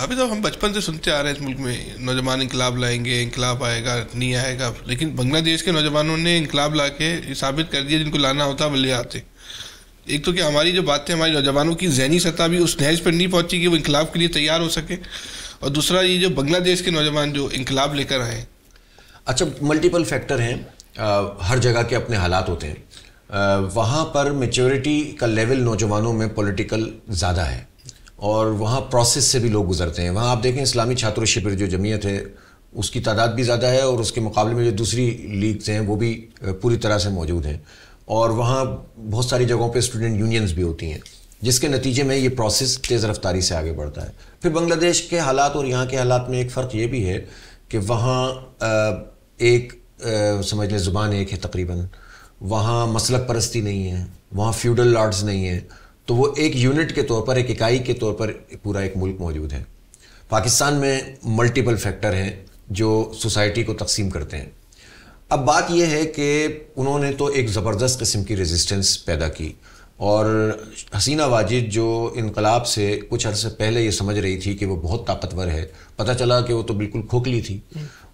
अभी तो हम बचपन से सुनते आ रहे हैं इस मुल्क में नौजवान इंकलाब लाएंगे, इंकलाब आएगा, नहीं आएगा, लेकिन बांग्लादेश के नौजवानों ने इंकलाब ला के साबित कर दिया, जिनको लाना होता वो ले आते। एक तो क्या हमारी जो बातें, हमारे नौजवानों की ज़हनी सतह भी उस नहज पर नहीं पहुंची कि वो इंकलाब के लिए तैयार हो सके, और दूसरा ये जो बांग्लादेश के नौजवान जो इंकलाब लेकर आए। अच्छा, मल्टीपल फैक्टर हैं, हर जगह के अपने हालात होते हैं। वहाँ पर मेच्योरिटी का लेवल नौजवानों में पॉलिटिकल ज़्यादा है और वहाँ प्रोसेस से भी लोग गुजरते हैं। वहाँ आप देखें इस्लामी छात्र शिबिर जो जमीयत है उसकी तादाद भी ज़्यादा है और उसके मुकाबले में जो दूसरी लीग्स हैं वो भी पूरी तरह से मौजूद हैं, और वहाँ बहुत सारी जगहों पे स्टूडेंट यूनियंस भी होती हैं, जिसके नतीजे में ये प्रोसेस तेज़ रफ्तारी से आगे बढ़ता है। फिर बांग्लादेश के हालात और यहाँ के हालात में एक फ़र्क ये भी है कि वहाँ समझ लें ज़ुबान एक है तकरीबन, वहाँ मसलक परस्ती नहीं है, वहाँ फ्यूडल लॉर्ड्स नहीं है, तो वो एक यूनिट के तौर पर, एक इकाई के तौर पर पूरा एक मुल्क मौजूद है। पाकिस्तान में मल्टीपल फैक्टर हैं जो सोसाइटी को तकसीम करते हैं। अब बात यह है कि उन्होंने तो एक ज़बरदस्त किस्म की रेजिस्टेंस पैदा की, और हसीना वाजिद जो इनकलाब से कुछ अरसे पहले ये समझ रही थी कि वो बहुत ताकतवर है, पता चला कि वो तो बिल्कुल खोखली थी,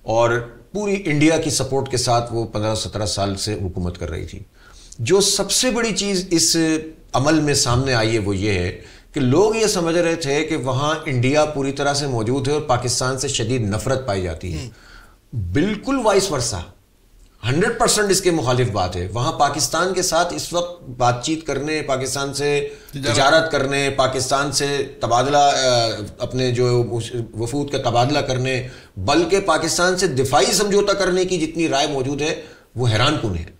और पूरी इंडिया की सपोर्ट के साथ वो 15-17 साल से हुकूमत कर रही थी। जो सबसे बड़ी चीज़ इस अमल में सामने आई है वो ये है कि लोग ये समझ रहे थे कि वहाँ इंडिया पूरी तरह से मौजूद है और पाकिस्तान से शदीद नफरत पाई जाती है। बिल्कुल वाइस वर्सा, 100% इसके मुखालिफ बात है। वहाँ पाकिस्तान के साथ इस वक्त बातचीत करने, पाकिस्तान से तिजारत करने, पाकिस्तान से तबादला, अपने जो वफूद का तबादला करने, बल्कि पाकिस्तान से दिफाई समझौता करने की जितनी राय मौजूद है वो हैरानकुन है।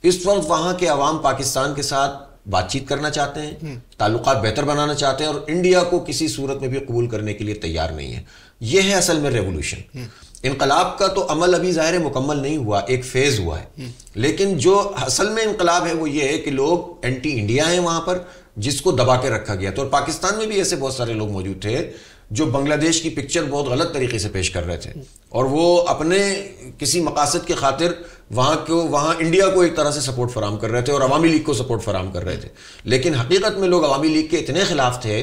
इस वक्त वहाँ के अवाम पाकिस्तान के साथ बातचीत करना चाहते हैं, ताल्लुकात बेहतर बनाना चाहते हैं, और इंडिया को किसी सूरत में भी कबूल करने के लिए तैयार नहीं है। यह है असल में रेवोल्यूशन। इनकलाब का तो अमल अभी ज़ाहिर मुकम्मल नहीं हुआ, एक फेज़ हुआ है, लेकिन जो असल में इनकलाब है वो ये है कि लोग एंटी इंडिया हैं वहाँ पर, जिसको दबा के रखा गया। तो पाकिस्तान में भी ऐसे बहुत सारे लोग मौजूद थे जो बांग्लादेश की पिक्चर बहुत गलत तरीके से पेश कर रहे थे, और वो अपने किसी मकासद के खातिर वहाँ इंडिया को एक तरह से सपोर्ट फराम कर रहे थे और अवामी लीग को सपोर्ट फराम कर रहे थे। लेकिन हकीकत में लोग अवामी लीग के इतने खिलाफ थे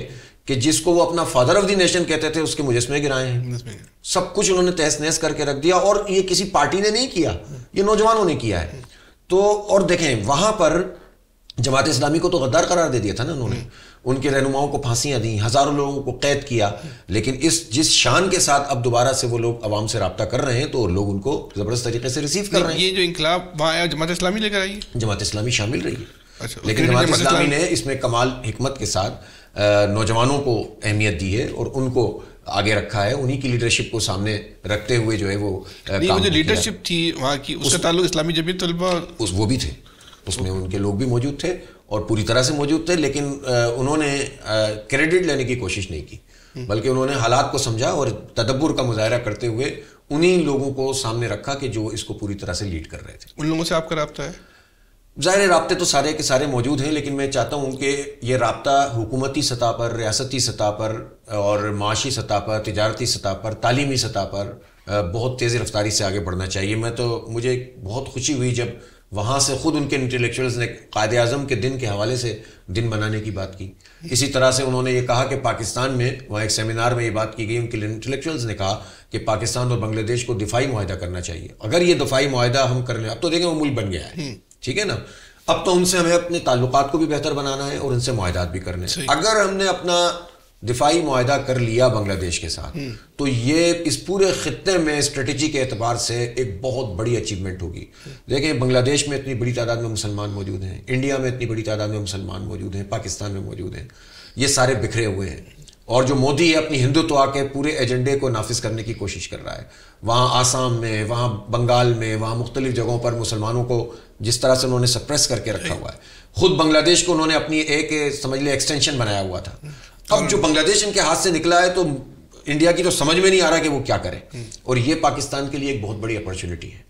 कि जिसको वो अपना फादर ऑफ द नेशन कहते थे उसके मुजस्मे गिराए हैं, सब कुछ उन्होंने तहस नहस करके रख दिया। और ये किसी पार्टी ने नहीं किया, ये नौजवानों ने किया है। तो और देखें वहाँ पर जमात इस्लामी को तो गद्दार करार दे दिया था ना उन्होंने, उनके रहनुमाओं को फांसियां दी, हज़ारों लोगों को कैद किया, लेकिन जिस शान के साथ अब दोबारा से वो लोग अवाम से रब्ता कर रहे हैं तो लोग उनको ज़बरदस्त तरीके से रिसीव कर रहे हैं। ये जो इंकलाब वहाँ आया, जमात इस्लामी लेकर आई है, जमात इस्लामी शामिल रही है। अच्छा, लेकिन जमात इस्लामी ने इसमें कमाल हिकमत के साथ नौजवानों को अहमियत दी है और उनको आगे रखा है, उन्हीं की लीडरशिप को सामने रखते हुए जो है वो जो लीडरशिप थी वहाँ की, उसका ताल्लुक इस्लामी जमीयत तलबा वो भी थे, उसमें उनके लोग भी मौजूद थे और पूरी तरह से मौजूद थे, लेकिन उन्होंने क्रेडिट लेने की कोशिश नहीं की, बल्कि उन्होंने हालात को समझा और तदब्बुर का मुजाहरा करते हुए उन्हीं लोगों को सामने रखा कि जो इसको पूरी तरह से लीड कर रहे थे। उन लोगों से आपका राब्ता है? ज़ाहिर राब्ते तो सारे के सारे मौजूद हैं, लेकिन मैं चाहता हूँ कि ये राब्ता हुकूमती सतह पर, रियासती सतह पर और माशी सतह पर, तिजारती सतह पर, तालीमी सतह पर बहुत तेज़ रफ्तारी से आगे बढ़ना चाहिए। मुझे बहुत खुशी हुई जब वहाँ से ख़ुद उनके इंटेलेक्चुअल्स ने कायदे आज़म के दिन के हवाले से दिन बनाने की बात की। इसी तरह से उन्होंने ये कहा कि पाकिस्तान में, वहाँ एक सेमिनार में ये बात की गई, उनके इंटेलेक्चुअल्स ने कहा कि पाकिस्तान और बांग्लादेश को दिफाई मुआहदा करना चाहिए। अगर ये दिफाई मुआहदा हम कर लें, अब तो देखें वो मुल्क बन गया है, ठीक है ना, अब तो उनसे हमें अपने ताल्लुकात को भी बेहतर बनाना है और उनसे मुआहदात भी करने हैं। अगर हमने अपना दिफाई मुआहदा कर लिया बांग्लादेश के साथ तो ये इस पूरे खित्ते में स्ट्रेटजी के एतबार से एक बहुत बड़ी अचीवमेंट होगी। देखिए बांग्लादेश में इतनी बड़ी तादाद में मुसलमान मौजूद हैं, इंडिया में इतनी बड़ी तादाद में मुसलमान मौजूद हैं, पाकिस्तान में मौजूद हैं, ये सारे बिखरे हुए हैं, और जो मोदी है अपनी हिंदुत्व के पूरे एजेंडे को नाफिज करने की कोशिश कर रहा है। वहाँ आसाम में, वहाँ बंगाल में, वहाँ मुख्तलिफ जगहों पर मुसलमानों को जिस तरह से उन्होंने सप्रेस करके रखा हुआ है, खुद बांग्लादेश को उन्होंने अपनी एक समझ ले एक्सटेंशन बनाया हुआ था। अब जो बांग्लादेश इनके हाथ से निकला है तो इंडिया की तो समझ में नहीं आ रहा कि वो क्या करे, और ये पाकिस्तान के लिए एक बहुत बड़ी अपॉर्चुनिटी है।